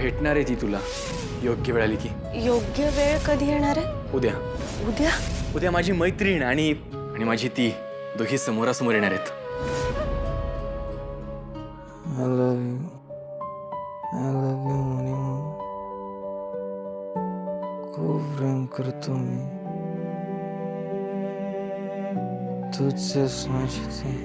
भेटणार आहे ती तुला योग्य वेळ आली की. योग्य वेळ कधी येणार आहे? उद्या. उद्या? उद्या माझी मैत्रीण आणि माझी ती दोघी समोरासमोर येणार आहेत. I love you. I love you म्हणून खूप प्रेम करतो मी. तुझ्याच माझी ती.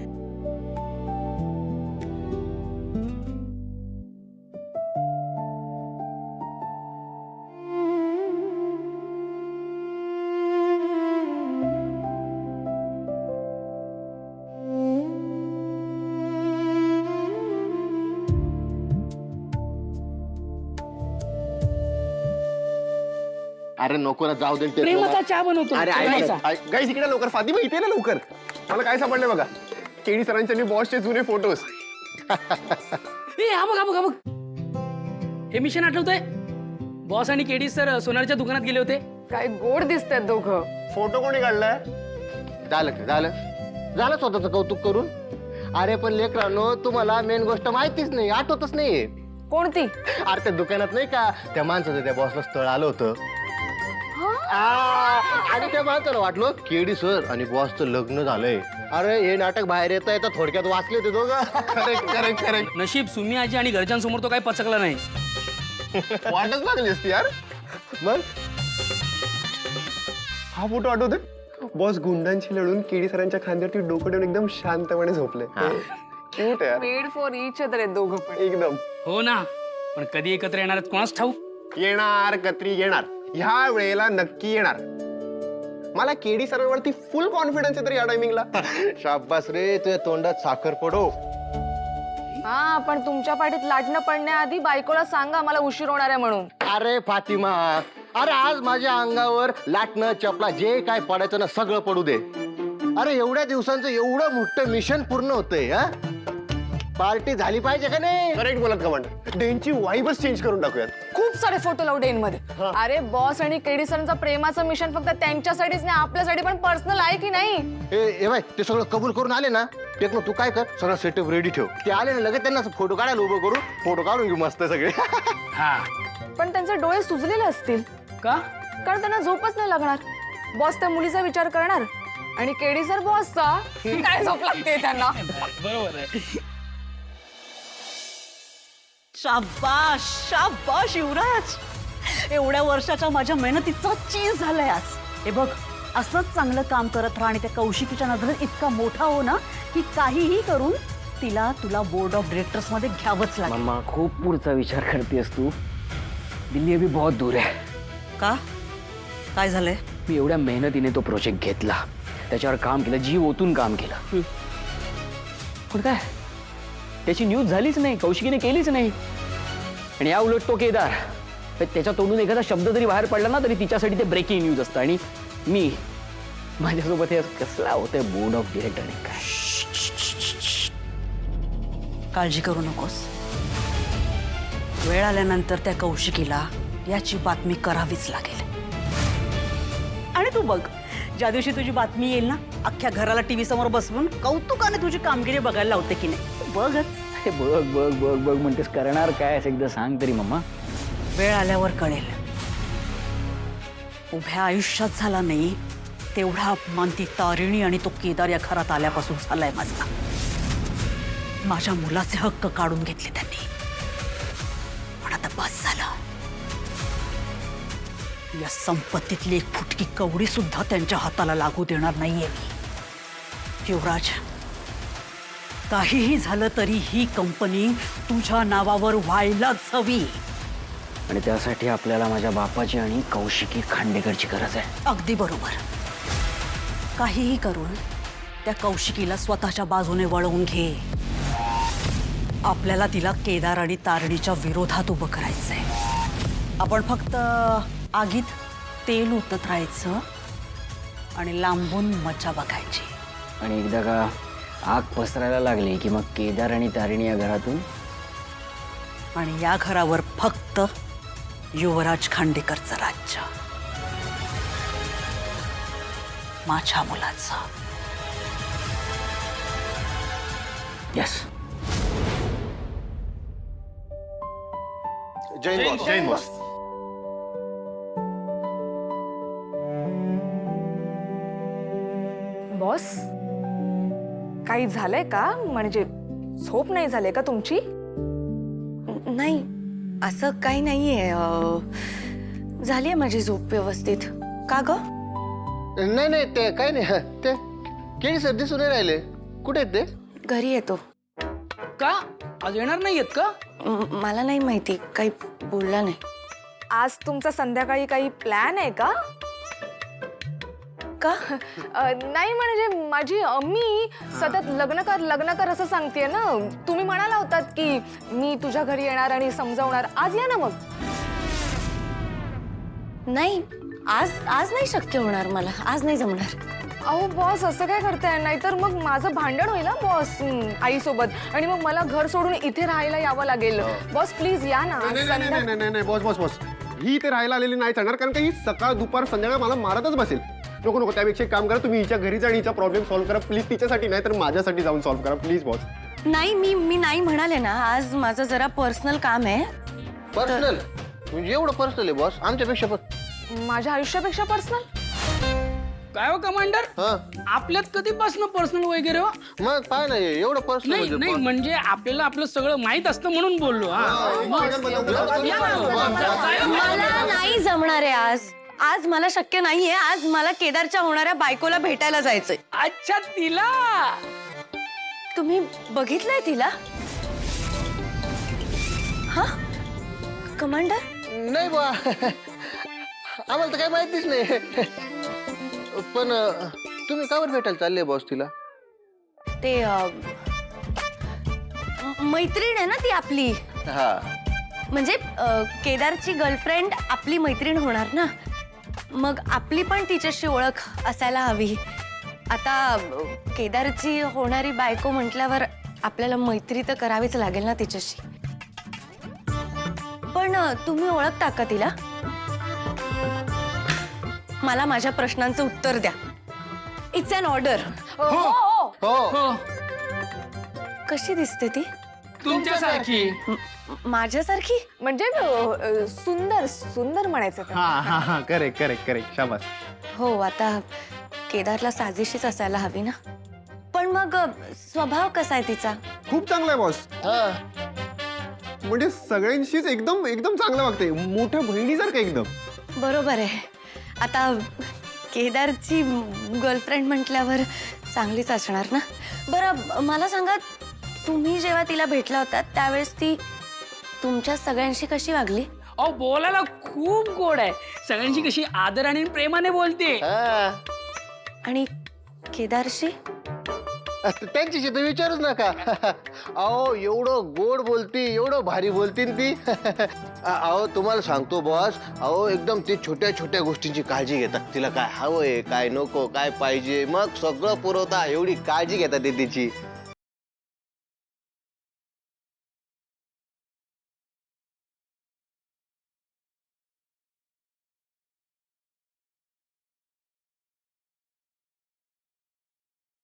अरे नको ना, जाऊ दे. प्रेमाचा चहा बनवतो. अरे गाईस इकडे लवकर, फातिमा इथे ना लवकर. मला काय सापडलंय बघा, केडी सरांचे आणि बॉसचे जुने फोटोज. ए हा बघ हा बघ हा बघ, हे मिशन आठवतंय? बॉस आणि केडी सर सोनारच्या दुकानात गेले होते. काय गोड दिसतात दोघं. फोटो कोणी काढलाय? झालं झालं झालं स्वतःच कौतुक करून. अरे पण लेकरांनो, तुम्हाला मेन गोष्ट माहितीच नाही, आठवतच नाहीये. कोणती? अरे त्या दुकानात नाही का त्या माणसाचं त्या बॉसला स्थळ आलं होतं. आणि त्या माणसाला वाटलं केडी सर आणि बॉसचं लग्न झालंय. अरे हे नाटक बाहेर येता येता थोडक्यात वाचले ते दोघं. Correct correct correct. नशीब सुमी आजी आणि घरच्यांसमोर तो काही पचकला नाही. वाटच लागली असती यार. मग हा फोटो आठवतोय? बॉस गुंडांशी लढून केडी सरांच्या खांद्यावरती डोकं ठेवून एकदम शांतपणे झोपले. क्यूट आहे. मेड फॉर इच अदर आहेत दोघं पण. एकदम. हो ना, पण कधी एकत्र येणार आहेत कोणाच ठाऊ. येणार, कत्री येणार, ह्या वेळेला नक्की येणार. मला केडी सरांवरती फुल कॉन्फिडन्स आहे तरी या टायमिंगला. शाबास रे, तुझ्या तोंडात साखर पडो. हा, पण तुमच्या पाठीत लाटणं पडण्याआधी बायकोला सांगा मला उशीर होणार आहे म्हणून. अरे फातिमा, अरे आज माझ्या अंगावर लाटणं चपला जे काय पडायचं ना सगळं पडू दे. अरे एवढ्या दिवसांचं एवढं मोठं मिशन पूर्ण होतंय. हा, पार्टी झाली पाहिजे का नाही? करेक्ट बोलत कमांडर. डेनची वाईबच चेंज करून टाकूयात. खूप सारे फोटो लावू डेन मध्ये. अरे बॉस आणि केडी सरांचं प्रेमाचं मिशन फक्त त्यांच्यासाठीच नाही, आपल्यासाठी पण पर्सनल आहे की नाही? ए बाय, ते सगळं कबूल करून आले ना, टेक्नो तू काय कर, सगळं सेटअप रेडी ठेव. ते आले ना लगेच त्यांना फोटो काढायला उभं करू, फोटो काढून घेऊ मस्त सगळे. हा पण त्यांचे डोळे सुजलेले असतील का? कारण त्यांना झोपच नाही लागणार. बॉस त्या मुलीचा विचार करणार आणि केडी सर बॉसचा. काय झोप लागते त्यांना? बरोबर आहे. शाबाश शाबाश युवराज, एवढ्या वर्षाच्या माझ्या मेहनतीचा चीज झालाय आज. हे बघ, असंच चांगलं काम करत राहा आणि त्या कौशिकीच्या नजरेत इतका मोठा हो ना की काहीही करून तिला तुला बोर्ड ऑफ डिरेक्टर्स मध्ये घ्यावंच लागेल. मम्मा खूप पुढचा विचार करतेस तू. दिल्ली अभी बहुत दूर है. का? काय झालंय? मी एवढ्या मेहनतीने तो प्रोजेक्ट घेतला, त्याच्यावर काम केलं, जीव ओतून काम केलं. पण काय त्याची न्यूज झालीच नाही, कौशिकीने केलीच नाही. आणि या उलट तो केदार, त्याच्या तोंडून एखादा शब्द जरी बाहेर पडला ना तरी तिच्यासाठी ते ब्रेकिंग न्यूज असतं. आणि मी माझ्यासोबत हे कसला होतंय बोर्ड ऑफ डिरेक्टर. काय काळजी करू नकोस, वेळ आल्यानंतर त्या कौशिकीला याची बातमी करावीच लागेल. आणि तू बघ, ज्या दिवशी तुझी बातमी येईल ना, अख्ख्या घराला टीव्ही समोर बसवून कौतुकाने तुझी कामगिरी बघायला लावते की नाही. तू बघच. हे बघ बघ बघ बघ म्हणतेस, करणार काय एकदा सांग तरी मम्मा. वेळ आल्यावर कळेल. उभ्या आयुष्यात झाला नाही तेवढा अपमान ती तारिणी आणि तो केदार या घरात आल्यापासून झालाय माझा. माझ्या मुलाचे हक्क काढून घेतले त्यांनी, पण आता बस झालं. या संपत्तीतली एक फुटकी कवडी सुद्धा त्यांच्या हाताला लागू देणार नाहीये मी. युवराज, काहीही झालं तरी ही कंपनी तुझ्या नावावर व्हायलाच हवी. आणि त्यासाठी आपल्याला माझ्या बापाची आणि कौशिकी खांडेकरची गरज आहे. अगदी बरोबर. काहीही करून त्या कौशिकीला स्वतःच्या बाजूने वळवून घे. आपल्याला तिला केदार आणि तारणीच्या विरोधात उभं करायचंय. आपण फक्त आगीत तेल ओतत राहायचं आणि लांबून मजा बघायची. आणि एकदा का आग पसरायला लागली की मग केदार आणि तारिणी या घरातून, आणि या घरावर फक्त युवराज खांडेकरचं राज्य, माझ्या मुलाचं. Yes. Jain boss. Jain boss. Boss काही झालंय का? म्हणजे झोप नाही झाली का तुमची? नाही असं काही नाहीये झाली आहे माझी झोप व्यवस्थित. का ग? नाही नाही ते काय नाही ते केळी सर दिसून नाही राहिले. कुठे आहेत ते? घरी येतो. का आज येणार नाहीयेत का? मला नाही माहिती, काही बोलला नाही. आज तुमचा संध्याकाळी काही प्लॅन आहे का? का? नाही म्हणजे माझी अम्मी सतत लग्न कर असं सांगतेय ना. तुम्ही म्हणाला होतात की मी तुझ्या घरी येणार आणि समजावणार. आज या ना मग. नाही आज नाही शक्य होणार मला. आज नाही जमणार. अहो बॉस असं काय करताय? नाहीतर मग माझं भांडण होईल ना बॉस आईसोबत आणि मग मला घर सोडून इथे राहायला यावं लागेल. बॉस प्लीज या ना. नाही बॉस बॉस बॉस, ही इथे राहायला आलेली नाही चालणार, कारण का ही सकाळ दुपार संध्याकाळ मला मारतच बसेल. नको नको, त्यापेक्षा एक काम करा, तुम्ही हिच्या घरी जा आणि हिचा प्रॉब्लेम सॉल्व्ह करा प्लीज. तिच्यासाठी नाही तर माझ्यासाठी जाऊन सॉल्व्ह करा प्लीज बॉस. नाही मी नाही म्हणाले ना. आज माझं जरा पर्सनल काम आहे. पर्सनल म्हणजे एवढं पर्सनल आहे बॉस? आमच्यापेक्षा पण. माझ्या आयुष्यापेक्षा पर्सनल? काय हो कमांडर, हा आपल्यात कधीपासून पर्सनल वगैरे हो? मग काय नाही एवढं नाही पर्सनल नाही म्हणजे आपल्याला आपलं सगळं माहित असतं म्हणून बोललो. मला नाही जमणार आहे आज. आज मला शक्य नाहीये. आज मला केदारच्या होणाऱ्या बायकोला भेटायला जायचंय. अच्छा तिला. तुम्ही बघितलंय तिला? हा कमांडर? नाही बा आम्हाला तर काही माहितीच नाही. पण तुम्ही कावर भेटायला चालले बॉस तिला? ते मैत्रीण आहे ना ती आपली. हा म्हणजे केदारची गर्लफ्रेंड आपली मैत्रीण होणार ना. मग आपली पण तिच्याशी ओळख असायला हवी. आता केदारची होणारी बायको म्हटल्यावर आपल्याला मैत्री तर करावीच लागेल ना तिच्याशी. पण तुम्ही ओळखता का तिला? मला माझ्या प्रश्नांचं उत्तर द्या. It's an order. हो कशी दिसते ती? तुमच्यासारखी. माझ्यासारखी? म्हणजे सुंदर सुंदर म्हणायचं का? हा हा करेक्ट करेक्ट करेक्ट, शाबास. हो आता केदारला साजेशीच असायला हवी ना. पण मग स्वभाव कसा आहे तिचा? खूप चांगला आहे बॉस. हा म्हणजे सगळ्यांशीच एकदम एकदम चांगलं वागते, मोठ्या बहिणीसारखं एकदम. बरोबर आहे. आता केदारची गर्लफ्रेंड म्हटल्यावर चांगलीच असणार ना. बरं मला सांगा, तुम्ही जेव्हा तिला भेटला होता त्यावेळेस ती तुमच्या सगळ्यांशी कशी वागली? अहो बोलायला खूप गोड आहे. सगळ्यांची कशी आदर आणि प्रेमाने बोलते. हा आणि केदारशी? त्यांच्याशी तर विचारूच नका. अहो एवढं गोड बोलती, एवढं भारी बोलती ती. अहो तुम्हाला सांगतो बॉस, अहो एकदम ती छोट्या छोट्या गोष्टींची काळजी घेतात. तिला काय हवंय, काय नको, काय पाहिजे, मग सगळं पुरवता. एवढी काळजी घेतात ते तिची.